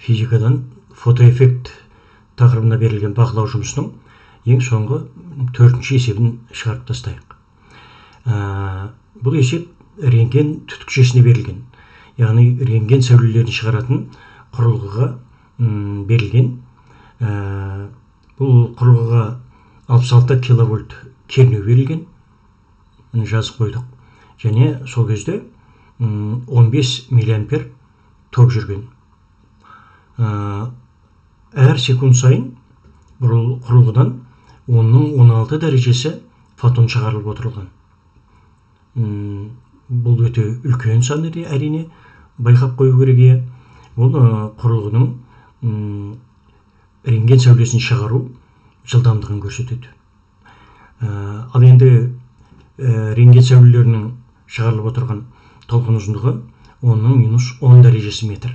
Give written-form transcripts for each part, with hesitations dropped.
физикадан фотоэффект тақырыбына берілген бақылау жұмысының ең соңғы 4-ші есебін шығарып тастайық. Бұл есеп рентген түтікшесіне берілген, яғни рентген сәулелерін шығаратын құрылғыға берілген. Бұл құрылғыға 66 киловольт кернеу берілген, жазып қойдық. Және сол кезде 15 миллиампер ток жүрген. Әр секунд сайын бұл құрылғыдан 10-16 дәрежесі фотон шығарылып отырылған. Бұл өте үлкен сан әрине, байқап қою керек. Бұл құрылғының рентген сәулесін шығару жылдамдығын көрсетеді. Ал енді рентген сәулелерінің шығарылып отырған толқын ұзындығы 10-10 дәрежесі метр.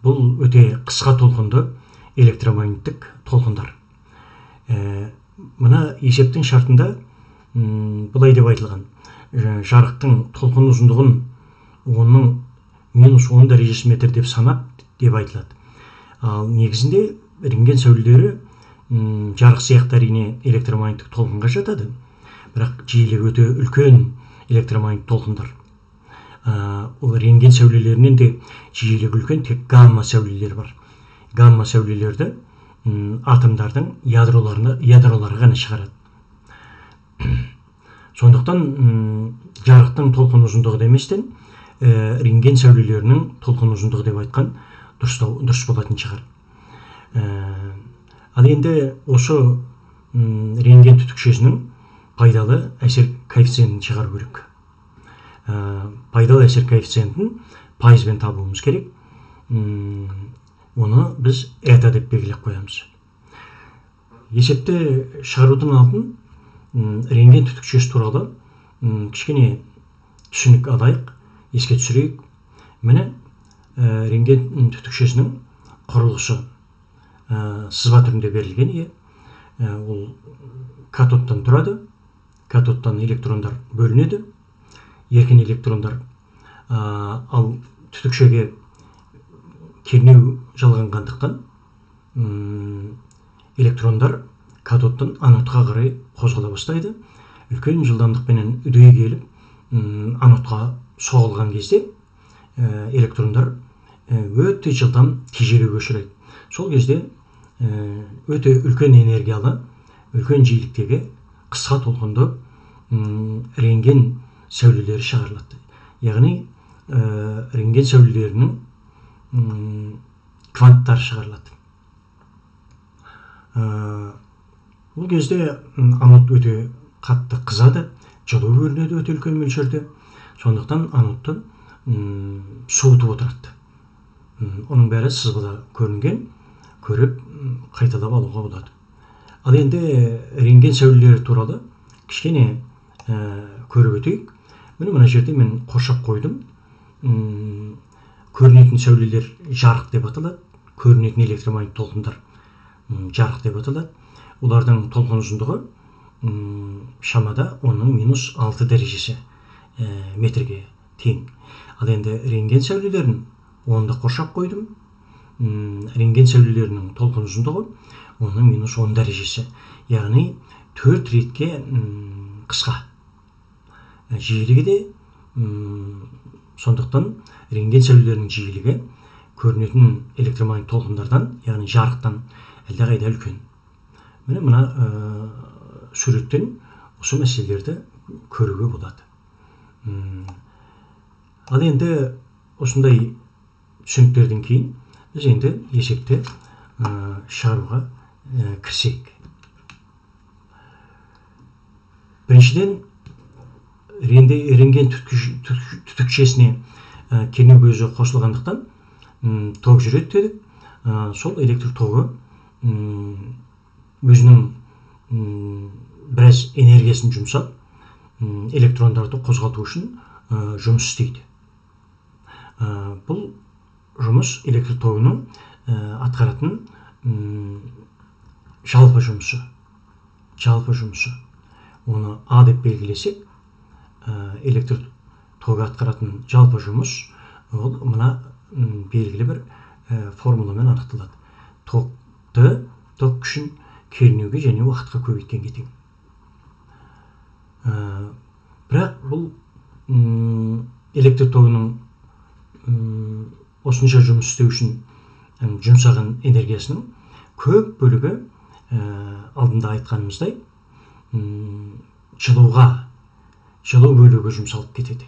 Бұл өте қысқа толқынды электромагниттік толқындар. Мына есептің шартында бұлай деп айтылған: жарықтың толқын ұзындығын 10-10 дәрежесі метр деп санап деп айтылады. Ал негізінде рентген сәулелері жарық сияқты әрине электромагниттік толқынға жатады, бірақ жиілігі өте үлкен электромагниттік толқындар. Ол рентген сәулелерінен де жиілігі үлкен тек гамма сәулелері бар. Гамма сәулелерді атомдардың ядролары ғана шығарады. Сондықтан жарықтың толқын ұзындығы деместен рентген сәулелерінің толқын ұзындығы деп айтқан дұрыс болатын шығар. Ал енді осы рентген түтікшесінің пайдалы әсер коэффициентін шығару керек. Пайдалы әсер коэффициентін пайызбен табуымыз керек. Оны біз eta деп белгілеп қоямыз. Есепті шығарудың алдын рентген түтікшесі туралы кішкене түсінік алайық, еске түсірейік. Міне рентген түтікшесінің құрылғысы сызба түрінде берілген. Ол катодтан тұрады. Катодтан электрондар бөлінеді, еркін электрондар. Ал түтікшеге кернеу жалғанғандықтан электрондар катодтан анодқа қарай қозғала бастайды. Үлкен жылдамдықпенен үдей келіп, анодқа соғылған кезде электрондар өте жылдам тежелуге ұшырайды. Сол кезде өте үлкен энергиялы, үлкен жиіліктегі қысқа толқынды рентген сәулелері шығарылады. Яғни рентген сәулелерінің кванттар шығарылады. Бұл кезде анод өте қатты қызады, жылу бөлінеді өте үлкен мөлшерде. Сондықтан анодты суытып отырады. Оның бәрі сызбада көрінген, көріп қайталап алуға болады. Ал енді рентген сәулелері туралы кішкене көріп өтейік. Мына жерде мен қоршап қойдым. Көрінетін сәулелер жарық деп аталады. Көрінетін электромагниттік толқындар жарық деп аталады. Олардың толқын ұзындығы шамада 10-6 дәрежесі метрге тең. Ал енді рентген сәулелерін онда қоршап қойдым. Рентген сәулелерінің толқын ұзындығы 10-10 дәрежесі. Яғни 4 ретке қысқа. Жиілігі де сондықтан рентген сәулелерінің жиілігі көрінетін электромагниттік толқындардан, яғни жарықтан әлдеқайда үлкен. Мына суреттен осы мәселелерді көруге болады. Ал енді осындай түсініктерден кейін біз енді есепті шығаруға кірісейік. Біріншіден, рентген түтікшесіне кернеу көзі қосылғандықтан ток жүреді дедік. Сол электр тогы өзінің біраз энергиясын жұмсап, электрондарды қозғалту үшін жұмыс істейді. Бұл жұмыс электр тогының атқаратын жалпы жұмысы. Оны А деп белгілесек, электр тогы атқаратын жалпы жұмыс ол мына белгілі бір формуламен анықталады. Токты, ток күшін кернеуге және уақытқа көбейткенге тең. Бірақ бұл электр тогының осынша жұмыс істеу үшін жұмсаған энергиясының көп бөлігі алдында айтқанымыздай жылу бөлуге жұмсалып кетеді.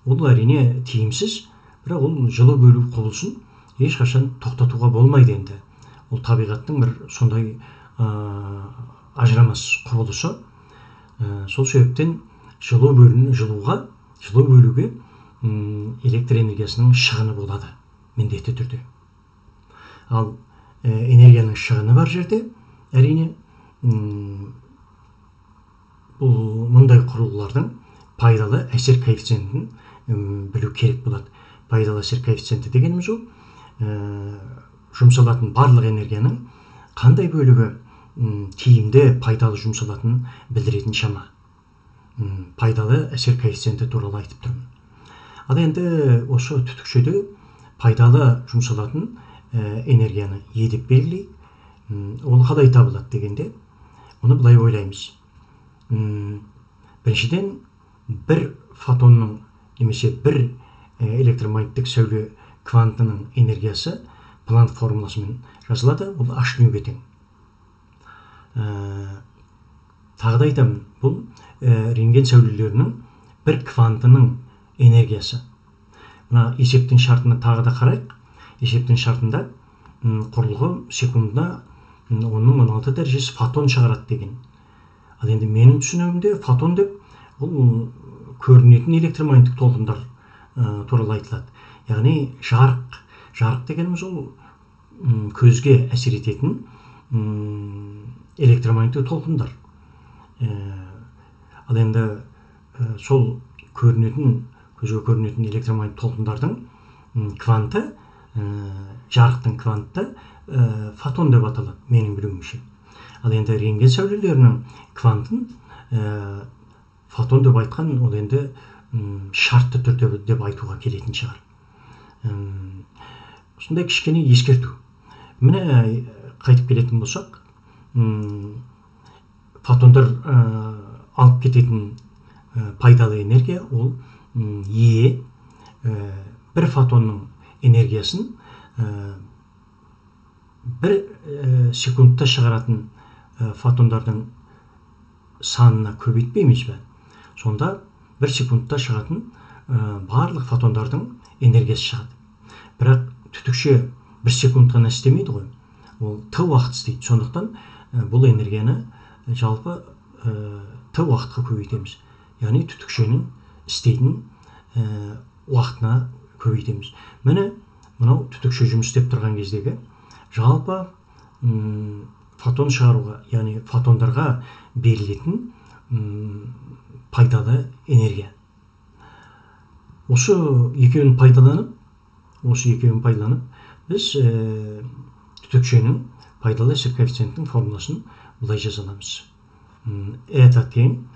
Ол әрине тиімсіз, бірақ ол жылу бөлу құбылысын ешқашан тоқтатуға болмайды енді. Ол табиғаттың бір сондай ажырамас құбылысы. Сол себептен жылу бөлуге электр энергиясының шығыны болады, міндетті түрде. Ал энергияның шығыны бар жерде, әрине, бұл мұндай құрылғылардың пайдалы әсер коэффициентін білу керек болады. Пайдалы әсер коэффициенті дегеніміз ол жұмсалатын барлық энергияның қандай бөлігі тиімді, пайдалы жұмсалатынын білдіретін шама. Пайдалы әсер коэффициенті туралы айтып тұрмын. Ал енді осы түтікшеде пайдалы жұмсалатын энергияны едеп белгілейік. Ол қалай табылады дегенде, оны былай ойлаймыз. Біріншіден, бір фотонның немесе бір электромагниттік сәуле квантының энергиясы Планк формуласымен жазылады, ол h-ге тең. Тағы да айтамын, бұл рентген сәулелерінің бір квантының энергиясы. Мына есептің шартына тағы да қарайық. Есептің шартында құрылғы секундына 10-16 дәрежесі фотон шығарады деген. Ал енді менің түсінігімде фотон деп бұл көрінетін электромагниттік толқындар туралы айтылады. Яғни жарық дегеніміз ол көзге әсер ететін электромагниттік толқындар. Ал енді сол көзге көрінетін электромагниттік толқындардың кванты, жарықтың кванты фотон деп аталады, менің білуімше. Ал енді рентген сәулелерінің квантын фотон деп айтқан, ол енді шартты түрде деп айтуға келетін шығар. Осындай кішкене ескерту. Міне қайтып келетін болсақ, фотондар алып кететін пайдалы энергия ол бір фотонның энергиясын бір секундта шығаратын фотондардың санына көбейтпейміз бе? Сонда бір секундта шығатын барлық фотондардың энергиясы шығады. Бірақ түтікше бір секунд қана істемейді ғой. Ол Т уақыт істейді. Сондықтан бұл энергияны жалпы Т уақытқа көбейтеміз. Яғни түтікшенің істейтін уақытына көбейтеміз. Міне, мынау түтікше жұмыс істеп тұрған кездегі жалпы фотон шығаруға, яғни фотондарға берілетін пайдалы энергия. Осы екеуін пайдаланып, біз түтікшенің пайдалы әсер коэффициентінің формуласын былай жаза аламыз. Это тең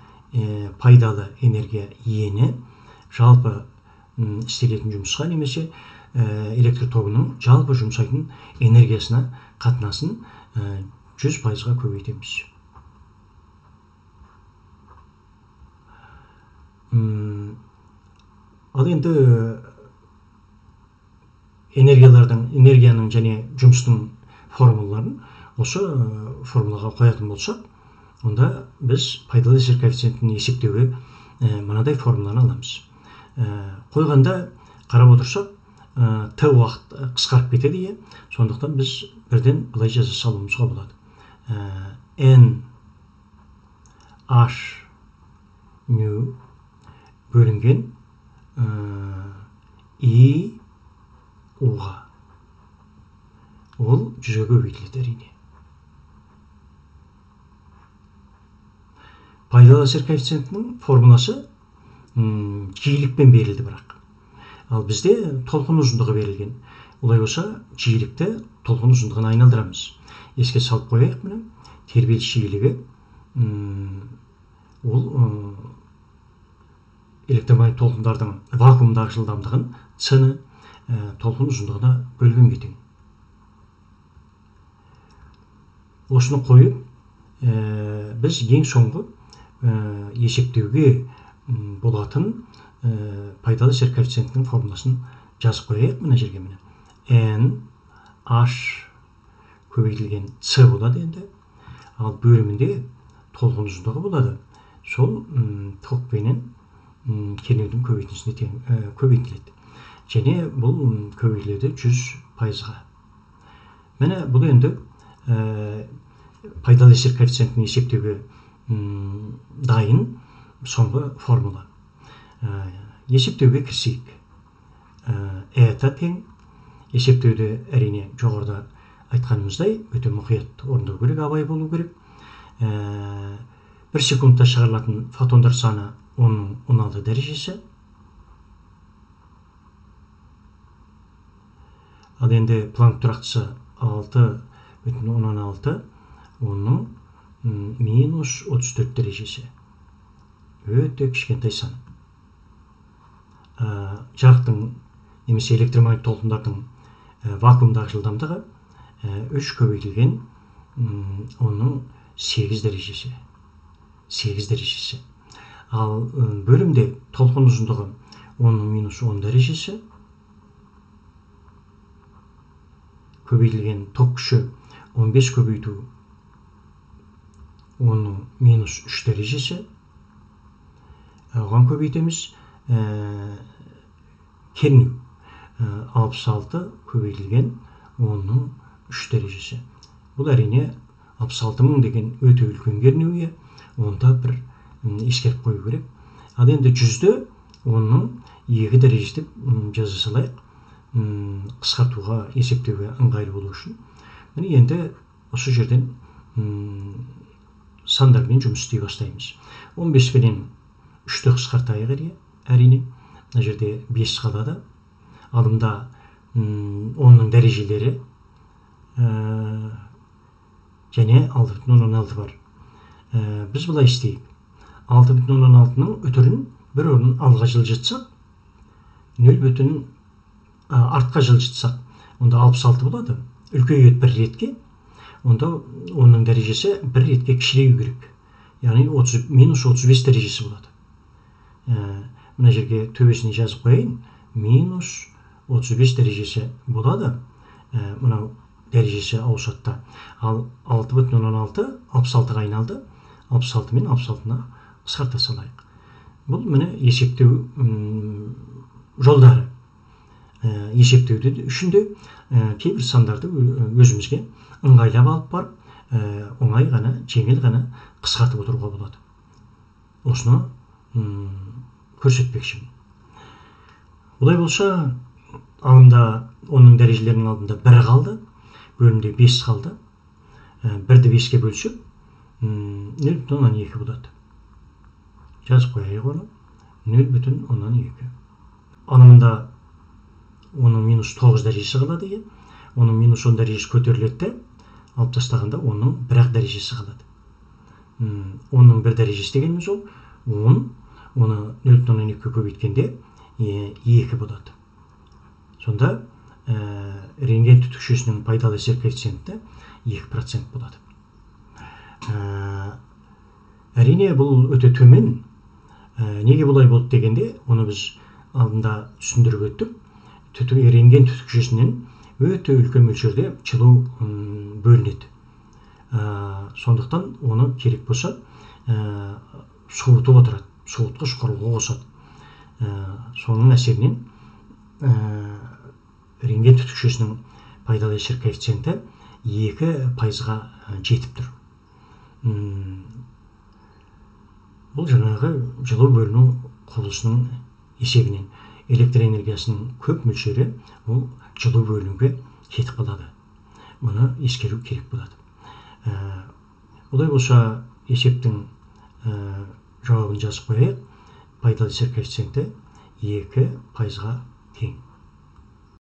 пайдалы энергия ені жалпы істелетін жұмысқа немесе электр тогының жалпы жұмсайтын энергиясына қатынасын 100%-ға көбейтеміз. Ал енді энергияның және жұмыстың формулаларын осы формулаға қоятын болсақ, онда біз пайдалы әсер коэффициентін есептеуге мынадай формуланы аламыз. Қойғанда қарап отырсақ, Т уақыт қысқарып кетеді, сондықтан біз бірден былай жаза салуымызға болады. N H nu бөлінген I U-ға. Ол 100-ге көбейтіледі әрине. Пайдалы әсер коэффициентінің формуласы жиілікпен берілді бірақ. Ал бізде толқын ұзындығы берілген. Олай болса, жиілікті толқын ұзындығына айналдырамыз. Еске салып қояйық, міне, тербеліс жиілігі ол электромагниттік толқындардың вакуумдағы жылдамдығын C-ні, толқын ұзындығына бөлгенге тең. Осыны қойып, біз ең соңғы есептеуге болатын пайдалы әсер коэффициентінің формуласын жазып қояйық. Мына жерге міне n h көбейтілген c болады енді. Ал бөлімінде толқын ұзындығы болады. Сол токпенен кернеудің көбейтіндісіне көбейтіледі. Және бұл көбейтіледі 100%-ға. Міне бұл енді пайдалы әсер коэффициентін есептеуге дайын соңғы формула. Есептеуге кірісейік. Eta тең. Есептеуді әрине жоғарыда айтқанымыздай өте мұқият орындау керек, абай болу керек. Bir секундта шығарылатын фотондар саны 10-16 дәрежесі. Ал енді Планк тұрақтысы 6,16, оның минус 34 дәрежесі. Өте кішкентай сан. Жарықтың немесе электромагнит толқындардың вакуумдағы жылдамдығы 3 көбейтілген оның 8 дәрежесі. 8 дәрежесі. Ал бөлімде толқын ұзындығы оның минус 10 дәрежесі. Көбейтілген ток күші 15 көбейту оның минус 3 дәрежесі. Оған көбейтеміз кернеу 66 көбейтілген оның 3 дәрежесі. Бұл әрине 66.000 деген өте үлкен кернеуге, онда бір ескеріп қою керек. Ал енді 100-ді оның 2 дәрежесі деп жаза салайық, қысқартуға, есептеуге ыңғайлы болу үшін. Міне енді осы жерден сандармен жұмыс істей бастаймыз. 15 пенен 3-ті қысқартайық әрине. Мына жерде 5 қалады. Алдымда 10-ның дәрежелері және 6,16 бар. Біз бұлай істейік. 6,16-ның үтірін бір орнын алға жылжытсақ, 0,5 артқа жылжытсақ, онда 66 болады. Үлкейеді бір ретке, онда оның дәрежесі бір ретке кішілеу керек. Яғни минус 35 дәрежесі болады. Мына жерге төбесіне жазып қойайын. Минус 35 дәрежесі болады. Мынау дәрежесі ауысатта. Ал 6,16 66-ға айналды. 66 мен 66-на қысқарта салайық. Бұл міне есептеу жолдары. Есептеуді үшінде кейбір сандарды өзімізге ыңғайлап алып барып, оңай ғана, жеңіл ғана қысқартып отыруға болады. Осыны көрсетпекшімін. Олай болса, алдында оның дәрежелерінің алдында 1 қалды, бөлімде 5 қалды. 1-ді 5-ке бөлсек, 0,12 болады. Жазып қояйық оны. 0,12. Анында оның минус 9 дәрежесі қалады екен. Оның минус 10 дәрежесі көтеріледі, алып тастағанда оның 1 дәрежесі қалады. Оның 1 дәрежесі дегеніміз ол 10, оны 0,12-ке көбейткенде 2 болады. Сонда рентген түтікшесінің пайдалы әсер коэффициенті 2% болады. Әрине бұл өте төмен. Неге бұлай болды дегенде, оны біз алдында түсіндіріп өттік. Рентген түтікшесінен өте үлкен мөлшерде жылу бөлінеді. Сондықтан оны керек болса суытып отырады, суытқыш құрылғы қосады. Соның әсерінен рентген түтікшесінің пайдалы әсер коэффициенті 2%-ға жетіп тұр. Бұл жаңағы жылу бөліну құбылысының есебінен электр энергиясының көп мөлшері ол жылу бөлінуге кетіп қалады. Мұны ескеру керек болады. Олай болса, есептің жауабын жазып қояйық. Пайдалы әсер коэффициенті 2%-ға тең.